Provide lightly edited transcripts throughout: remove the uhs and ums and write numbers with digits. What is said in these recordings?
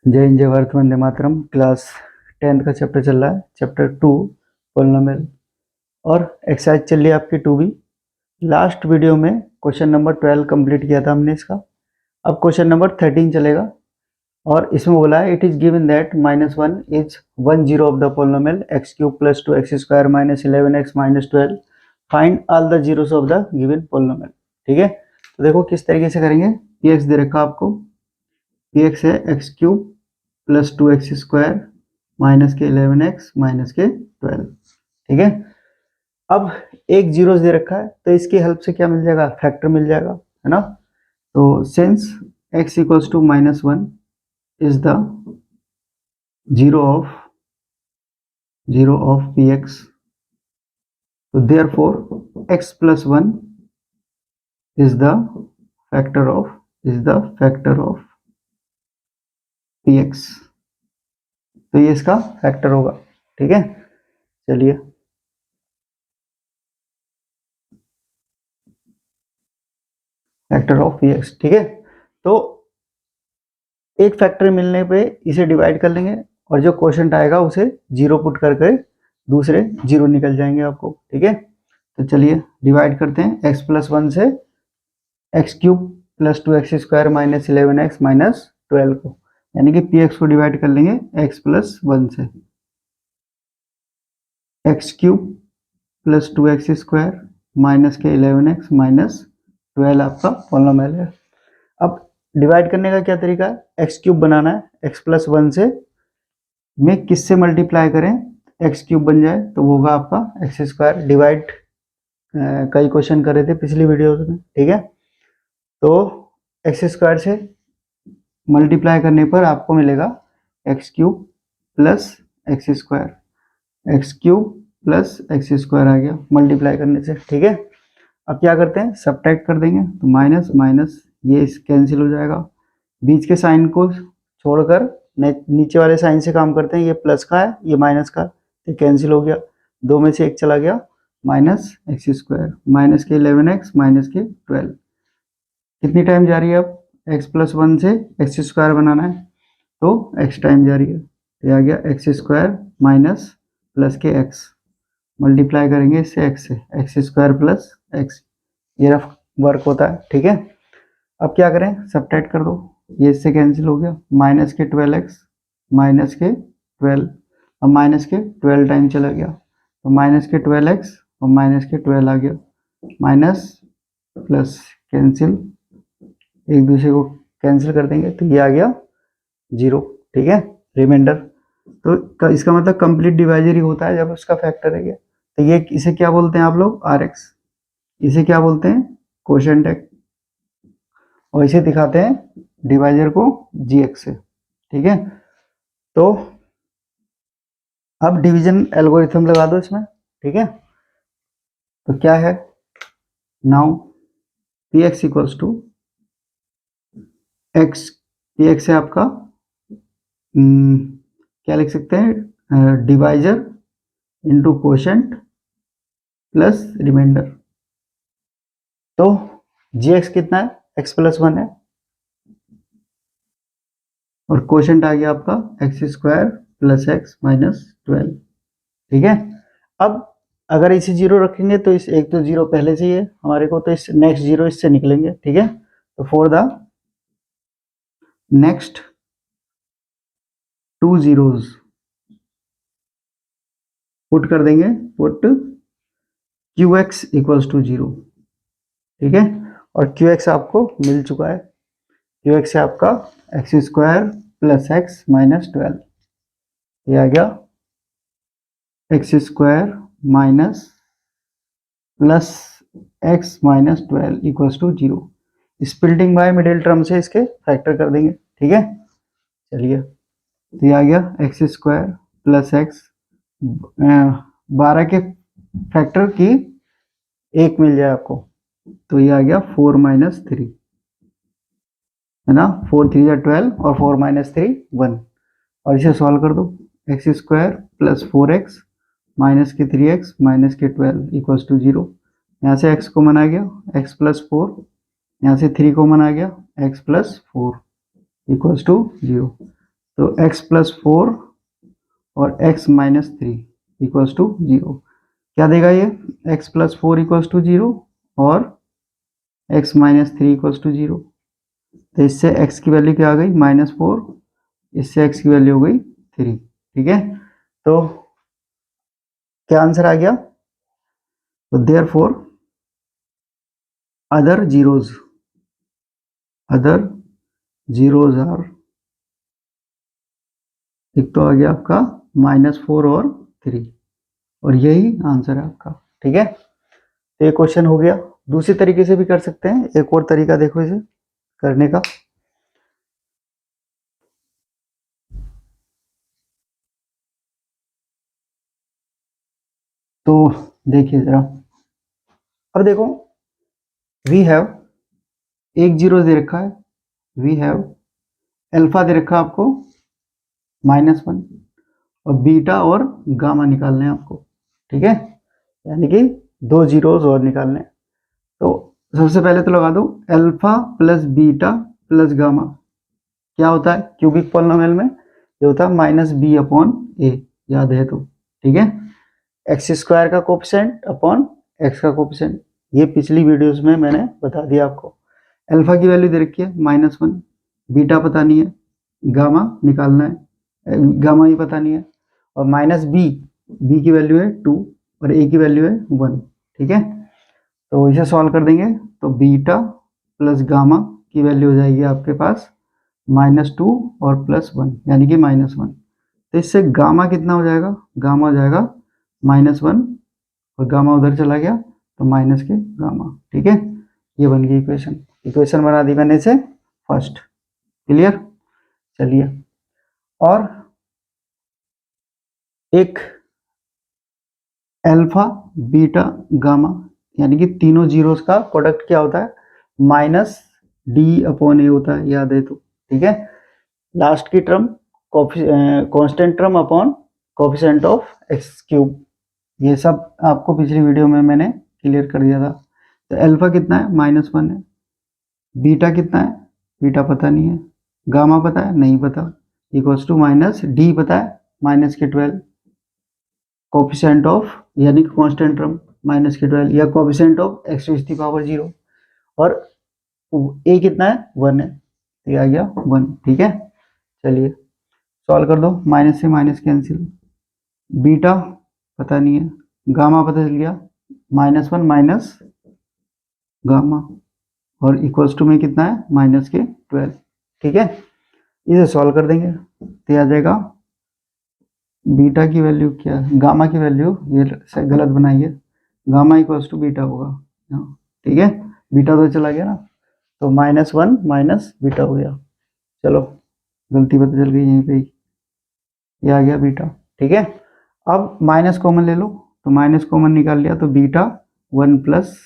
जय हिंद जय Bharat Vande Mataram. Class 10th का चैप्टर चल रहा है, चैप्टर 2 पोलिनोमियल, और एक्सरसाइज चल रही है आपकी 2B। लास्ट वीडियो में क्वेश्चन नंबर 12 कंप्लीट किया था हमने इसका। अब क्वेश्चन नंबर 13 चलेगा, और इसमें बोला है it is given that -1 is 1 zero of the polynomial x³ + 2x² - 11x - 12। Find all the zeros of the given polynomial. ठीक है, तो देखो किस तरीके से करेंगे। px दे रखा आपको, px है x³ + 2x² - 11x - 12। ठीक है, अब एक जीरो दे रखा है तो इसकी हेल्प से क्या मिल जाएगा, फैक्टर मिल जाएगा, है ना। तो since x = -1 is the zero of px, तो therefore x + 1 is the factor of px। तो ये इसका फैक्टर होगा। ठीक है, चलिए फैक्टर ऑफ px। ठीक है, तो एक फैक्टर मिलने पे इसे डिवाइड कर लेंगे, और जो क्वोशंट आएगा उसे जीरो पुट करके दूसरे जीरो निकल जाएंगे आपको। ठीक है, तो चलिए डिवाइड करते हैं। x + 1 से x³ + 2x² - 11x - 12 को, यानी कि px को डिवाइड कर लेंगे x + 1 से। x³ + 2x² - 11x - 12 आपका पॉलिनोमियल है। अब डिवाइड करने का क्या तरीका है, x³ बनाना है। x + 1 से में किससे मल्टीप्लाई करें x³ बन जाए, तो वो होगा आपका x²। डिवाइड कई क्वेश्चन कर रहे थे पिछली वीडियो में। ठीक है, तो x² से मल्टीप्लाई करने पर आपको मिलेगा x³ + x²। x³ + x² आ गया मल्टीप्लाई करने से। ठीक है, अब क्या करते हैं, सब्ट्रैक्ट कर देंगे, तो माइनस माइनस ये कैंसिल हो जाएगा। बीच के साइन को छोड़कर नीचे वाले साइन से काम करते हैं। ये प्लस का है, ये माइनस का, तो कैंसिल हो गया, दो में से एक चला गया, -x², -11x - 12। कितनी टाइम जा रही है, अब x + 1 से x² बनाना है तो x टाइम जा रही है, तो आ गया x² माइनस प्लस के x, मल्टीप्लाई करेंगे इससे x से, x² + x, ये रफ वर्क होता है। ठीक है, अब क्या करें, सब्ट्रैक्ट कर दो, ये इससे कैंसिल हो गया, -12x -12, अब -12 टाइम चला गया, तो -12x और -12 आ गया, माइनस प्लस कैंसिल, एक दूसरे को कैंसिल कर देंगे, तो ये आ गया 0। ठीक है, रिमाइंडर। तो इसका मतलब कंप्लीट डिवाइजर ही होता है जब उसका फैक्टर है। तो ये इसे क्या बोलते हैं आप लोग, rx, इसे क्या बोलते हैं, क्वोशंट x, और इसे दिखाते हैं डिवाइजर को gx से। ठीक है, तो अब डिवीजन एल्गोरिथम लगा दो इसमें। ठीक है, तो क्या है, नाउ px = x, px है आपका क्या लिख सकते हैं, divisor into quotient plus remainder. तो gx कितना है, x + 1 है, और क्वोशंट आ गया आपका x² + x - 12। ठीक है, अब अगर इसे जीरो रखेंगे तो इस एक तो जीरो पहले से ही है हमारे को, तो इस नेक्स्ट जीरो इससे निकलेंगे। ठीक है, तो for the next 2 zeros put कर देंगे, पुट qx = 0। ठीक है, और qx आपको मिल चुका है, qx है आपका x² + x - 12, ये आ गया x² minus plus x - 12 = 0। Splitting by middle term से इसके फैक्टर कर देंगे। ठीक है, चलिए, तो ये आ गया x² + x, 12 के फैक्टर की एक मिल जाए आपको, तो ये आ गया 4 - 3, है ना, 4 3 या 12 और 4 - 3 1, और इसे सॉल्व कर दो, x² + 4x - 3x - 12 = 0। यहाँ से x कॉमन आ गया, x + 4, यहाँ से 3 कॉमन आ गया, x + 4 = 0। तो x प्लस 4 और x माइनस 3 इक्वल्स टू 0। क्या देगा ये? x प्लस 4 इक्वल्स टू 0 और x माइनस 3 इक्वल्स टू 0। तो इससे x की वैल्यू क्या आ गई? -4। इससे x की वैल्यू हो गई 3। ठीक है, तो क्या आंसर आ गया? तो देयरफॉर अदर जीरोज आर, एक तो आ गया आपका -4 और 3, और यही आंसर है आपका। ठीक है, तो ये क्वेश्चन हो गया। दूसरी तरीके से भी कर सकते हैं, एक और तरीका देखो इसे करने का। तो देखिए जरा, अब देखो, वी हैव एक जीरो दे रखा है, वी हैव अल्फा दे रखा है आपको -1, और बीटा और गामा निकालने हैं आपको। ठीक है, यानी कि 2 जीरोज और निकालने हैं। तो सबसे पहले तो लगा दो alpha plus beta plus gamma क्या होता है क्यूबिक पॉलिनोमियल में? ये होता है -b/a, याद है तो। ठीक है, एक्स स्क्वायर का कोफिशिएंट अपॉन एक्स का कोफिशिएंट, ये पिछली वीडियोस में मैंने बता दिया आपको। अल्फा की वैल्यू दे रखी है -1, बीटा पता नहीं है, गामा निकालना है, गामा ही पता नहीं है, और बी की वैल्यू है 2 और ए की वैल्यू है 1। ठीक है, तो इसे सॉल्व कर देंगे तो बीटा प्लस गामा की वैल्यू हो जाएगी आपके पास -2 और +1 यानी कि -1। तो इससे गामा कितना हो जाएगा? गामा हो जाएगा -1, और गामा उधर चला गया तो माइनस के गामा। ठीक है, ये बन गई इक्वेशन। इक्वेशन बना दी मैंने इसे फर्स्ट। क्लियर? चलिए, और एक अल्फा बीटा गामा यानी कि तीनों जीरोस का प्रोडक्ट क्या होता है? -d/a होता है, याद है तो। ठीक है, लास्ट की term constant term upon coefficient of x cube, ये सब आपको पिछली वीडियो में मैंने क्लियर कर दिया था। तो अल्फा कितना है? -1 है। बीटा कितना है? बीटा पता नहीं है। गामा पता है? नहीं पता। इक्वल्स टू -d पता है -12, कोफिशिएंट ऑफ यानी कि कांस्टेंट टर्म -12, या कोफिशिएंट ऑफ x⁻0, और a कितना है? 1 है, तो ये आ गया 1। ठीक है, चलिए सॉल्व कर दो, माइनस से माइनस कैंसिल, बीटा पता नहीं है, गामा पता चल गया -1 माइनस गामा, और इक्वल्स टू में कितना है? -12। ठीक है, इसे सॉल्व कर देंगे तो आ जाएगा बीटा की वैल्यू क्या है? गामा की वैल्यू ये गलत बनाई है, गामा इक्वल्स टू बीटा होगा। ठीक है, बीटा तो चला गया ना, तो -1 माइनस बीटा हो गया। चलो, गलती पता चल गई यहीं पे ही, ये आ गया बीटा। ठीक है, अब माइनस कॉमन ले लो, तो माइनस कॉमन निकाल लिया तो बीटा 1 प्लस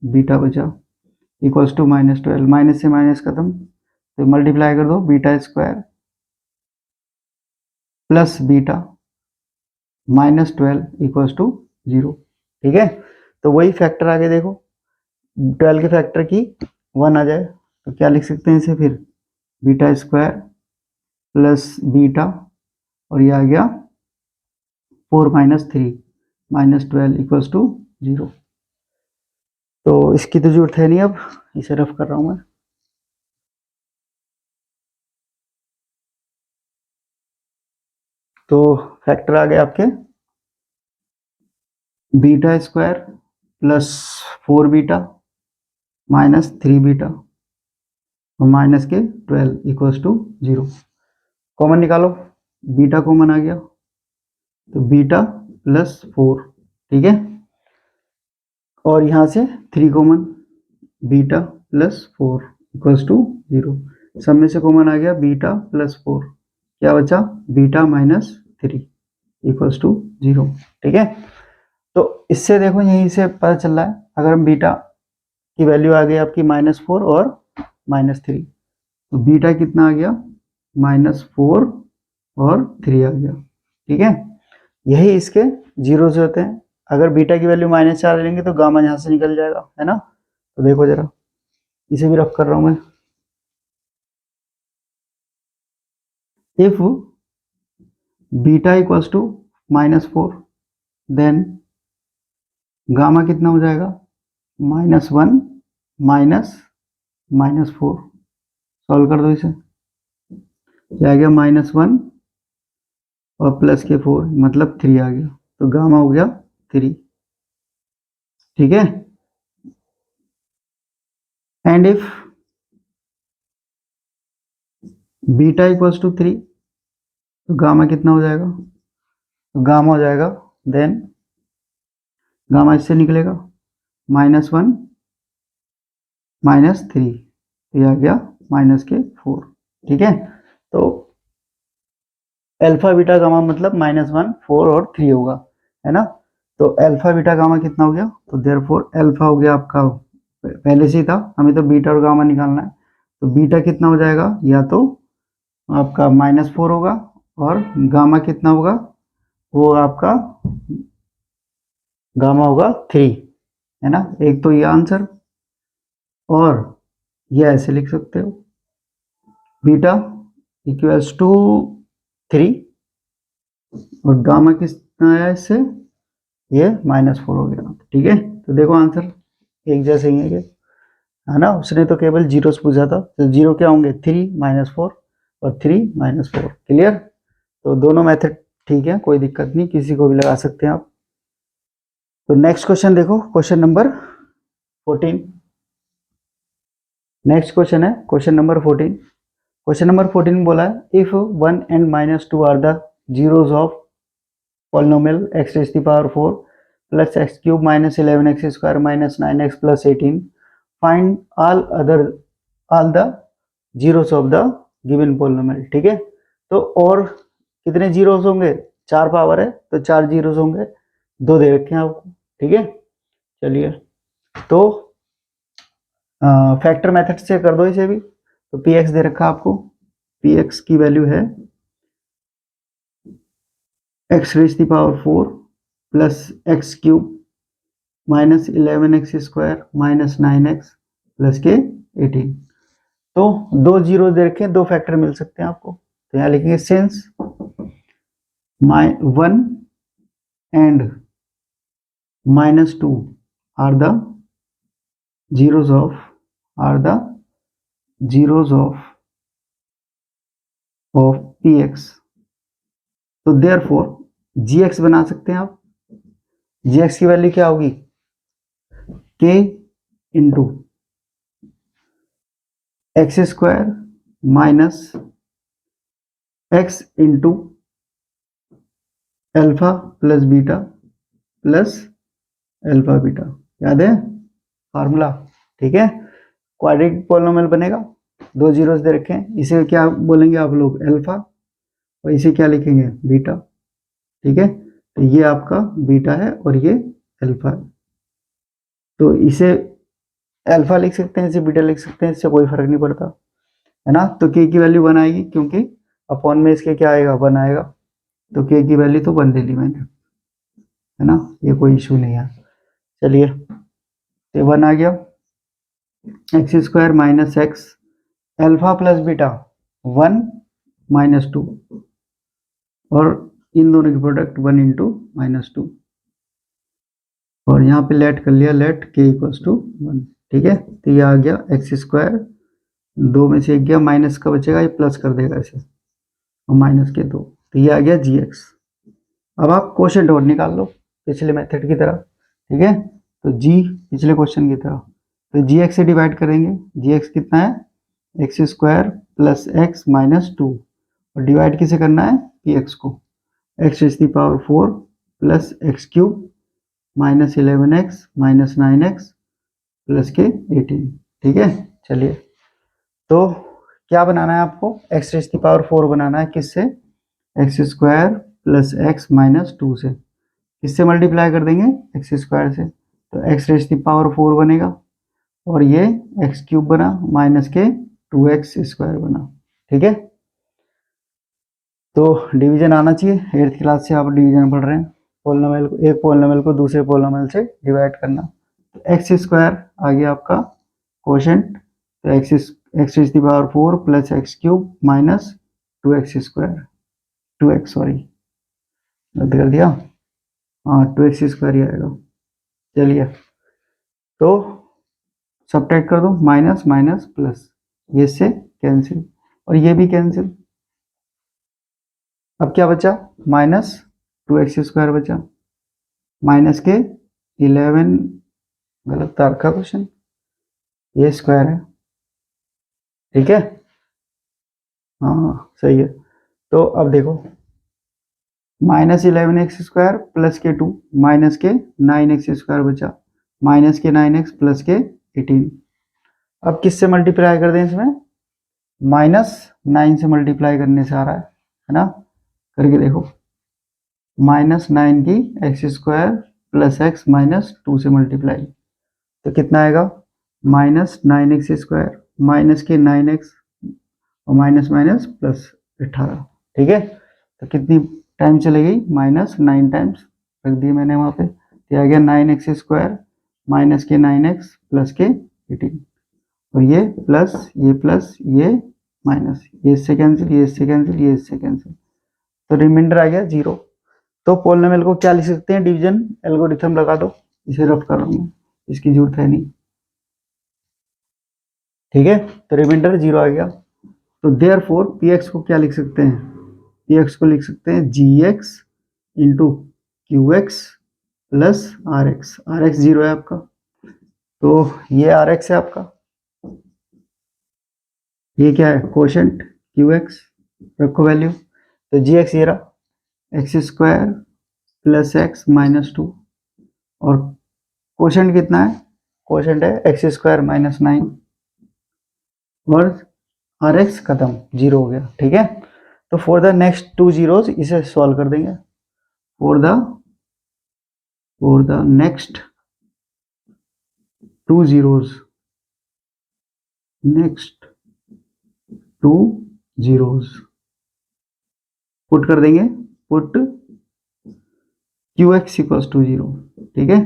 बीटा बचा इक्वल्स टू -12। माइनस से माइनस खत्म, तो मल्टीप्लाई कर दो, beta square plus beta -12 equals to 0। ठीक है, तो वही फैक्टर आगे देखो, 12 के फैक्टर की 1 आ जाए तो क्या लिख सकते हैं इसे फिर? बीटा स्क्वायर प्लस बीटा, और ये आ गया 4 - 3 -12 इक्वल्स टू 0। तो इसकी तो जरूरत है नहीं, अब इसे रफ कर रहा हूं मैं। तो फैक्टर आ गए आपके beta square plus 4 beta -3 beta और माइनस के 12 इक्वल्स टू 0। कॉमन निकालो, बीटा कॉमन आ गया तो बीटा प्लस 4। ठीक है, और यहाँ से 3 common, beta plus 4 equals to 0। सब में से कॉमन आ गया बीटा प्लस 4, क्या बचा? Beta -3 equals to 0। ठीक है, तो इससे देखो यहीं से पता चल रहा है, अगर हम बीटा की वैल्यू आ गई आपकी -4 और -3, तो बीटा कितना आ गया? -4 और 3 आ गया। ठीक है, यही इसके जीरो से होते हैं। अगर बीटा की वैल्यू -4 लेंगे तो गामा यहाँ से निकल जाएगा, है ना? तो देखो जरा, इसे भी रफ कर रहा हूँ मैं। If beta equals to -4 then gamma कितना हो जाएगा, -1 -4। सॉल्व कर दो इसे, क्या आ गया, -1 और प्लस के 4 मतलब 3 आ गया, तो गामा हो गया 3। ठीक है, and if beta equals to 3 तो गामा कितना हो जाएगा, तो गामा हो जाएगा देन गामा इससे निकलेगा -1 -3, ये आ गया -4। ठीक है, तो अल्फा बीटा गामा मतलब -1 4 और 3 होगा, है ना। तो अल्फा बीटा गामा कितना हो गया, तो देयरफॉर अल्फा हो गया आपका, पहले से ही था, हमें तो बीटा और गामा निकालना है। तो बीटा कितना हो जाएगा, या तो आपका -4 होगा, और गामा कितना होगा, वो आपका गामा होगा 3, है ना। एक तो ये आंसर, और ये ऐसे लिख सकते हो, बीटा इक्वल्स टू 3 और गामा कितना आया इससे, ये -4 हो गया। ठीक है, तो देखो आंसर एक जैसे ही है ना। उसने तो केवल जीरोस पूछा था, तो जीरो क्या होंगे, 3 -4 और 3 -4। क्लियर, तो दोनों मेथड ठीक है, कोई दिक्कत नहीं, किसी को भी लगा सकते हैं आप। तो नेक्स्ट क्वेश्चन देखो, क्वेश्चन नंबर 14। नेक्स्ट क्वेश्चन है क्वेश्चन नंबर 14। क्वेश्चन नंबर 14 बोला है, if 1 and -2 are the zeros of polynomial x raised to the power 4 plus x cube minus 11x square minus 9x plus 18, find all the zeros of the given polynomial। ठीक है, तो और कितने zeros होंगे, 4 power है तो 4 zeros होंगे, 2 दे रखे हैं आपको। ठीक है, चलिए, तो फैक्टर मेथड से कर दो इसे भी। तो px दे रखा आपको, px की वैल्यू है x raise to power 4 plus x cube minus 11x square minus 9x plus के 18। तो 2 जीरो दे रखे, 2 फैक्टर मिल सकते हैं आपको, तो यहाँ लिखेंगे since 1 and -2 are the zeros of px, तो देयरफॉर gx बना सकते हैं आप। gx की वैल्यू क्या होगी, k into x square minus x into alpha plus beta plus alpha beta, याद है फार्मूला। ठीक है, क्वाड्रेटिक पॉलिनोमियल बनेगा, 2 जीरोस दे रखे हैं, इसे क्या बोलेंगे आप लोग, अल्फा, और इसे क्या लिखेंगे, बीटा। ठीक है, तो ये आपका बीटा है और ये अल्फा है, तो इसे अल्फा लिख सकते हैं, इसे बीटा लिख सकते हैं, इससे कोई फर्क नहीं पड़ता, है ना। तो के की वैल्यू 1 आएगी, क्योंकि अपॉन में इसके क्या आएगा, 1 आएगा, तो के की वैल्यू तो 1 ले ली मैंने, है ना, ये कोई इशू नहीं है। चलिए, तो 1 आ गया, x square minus x alpha plus beta 1 -2, और इन दोनों की प्रोडक्ट 1 इंटू -2, और यहाँ पे लेट कर लिया, लेट के इक्वल्स टू 1। ठीक है, तो ये आ गया एक्स स्क्वायर, 2 में से 1 गया, माइनस का बचेगा, ये प्लस कर देगा इसे, और माइनस के 2, तो ये आ गया gx। अब आप क्वेश्चन और निकाल लो पिछले मेथड की तरह। ठीक है, तो g पिछले क्वेश्चन की तरह, तो gx से डिवाइड करेंगे, gx कितना है, x square plus x minus 2, और डिवाइड किसे करना है, px को, x raise to the power 4 plus x cube minus 11x minus 9x plus के 18। ठीक है, चलिए, तो क्या बनाना है आपको, x raise to the power 4 बनाना है, किससे, x square plus x minus 2 से, किससे मल्टीप्लाई कर देंगे, एक्स स्क्वायर से, तो x raise to the power 4 बनेगा, और ये एक्स क्यूब बना माइनस के 2x स्क्वायर बना। ठीक है, तो डिवीजन आना चाहिए, 8th क्लास से आप डिवीजन पढ़ रहे हैं, पोलिनोमियल को, एक पोलिनोमियल को दूसरे पोलिनोमियल से डिवाइड करना। तो एक्स स्क्वायर आ गया आपका कोशेंट, तो x raise to the power 4 plus x cube minus 2x², 2x sorry रद्द कर दिया, हाँ 2x² ही आएगा। चलिए तो सब्ट्रैक्ट कर दो, माइनस माइनस प्लस, ये से कैंसिल और ये भी कैंसिल। अब क्या बचा, -2x² बचा, माइनस के 11, गलत तार का क्वेश्चन, ये स्क्वायर है, ठीक है, हाँ सही है। तो अब देखो -11x² प्लस के 2 माइनस के 9x² बचा, माइनस के 9x प्लस के 18। अब किससे मल्टीप्लाई कर दें इसमें, -9 से मल्टीप्लाई करने से आ रहा है ना, करके देखो, -9 की x² प्लस x -2 से मल्टीप्लाई, तो कितना आएगा, -9x² माइनस के 9x और माइनस माइनस प्लस 18, ठीक है। तो कितनी टाइम चलेगी, -9 टाइम्स रख दिए मैंने वहाँ पे, तो आ गया 9x² माइनस के 9x प्लस के 18, और ये प्लस ये माइनस, ये इससे कैंसिल, ये इससे कैंसिल, ये इससे कैंसिल, तो रिमाइंडर आ गया 0। तो पॉलिनोमियल को क्या लिख सकते हैं, डिवीजन एल्गोरिथम लगा दो, इसे रफ कर रहा हूँ, इसकी जरूरत है नहीं, ठीक है। तो रिमाइंडर 0 आ गया। तो देयरफॉर px को क्या लिख सकते हैं, px को लिख सकते हैं gx into qx plus rx, rx 0 है आपका, तो ये rx है आपका, ये क्या है कोशेंट qx, रखो वैल्यू, तो gx ये रहा x² प्लस x -2, और कोशेंट कितना है, कोशेंट है x² -9, और rx खत्म 0 हो गया, ठीक है। तो फॉर द नेक्स्ट 2 zeros इसे सॉल्व कर देंगे, for the next 2 zeros, next 2 zeros put कर देंगे, पुट qx इक्वल्स टू 0, ठीक है।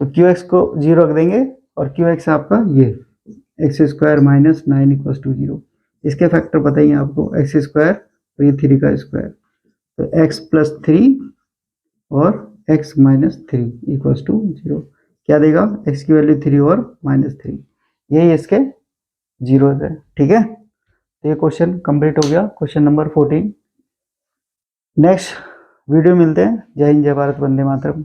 तो qx को 0 रख देंगे, और qx आपका ये x² माइनस 9 इक्वल्स टू 0, इसके फैक्टर पता ही है आपको, x² और ये 3 का स्क्वायर, तो x प्लस 3 और x माइनस 3 इक्वल्स टू 0, क्या देगा, x की वैल्यू 3 और -3, यही इसके 0 है, ठीक है। तो ये क्वेश्चन कंप्लीट हो गया, क्वेश्चन नंबर 14। नेक्स्ट वीडियो मिलते हैं, जय हिंद जय भारत, वंदे मातरम।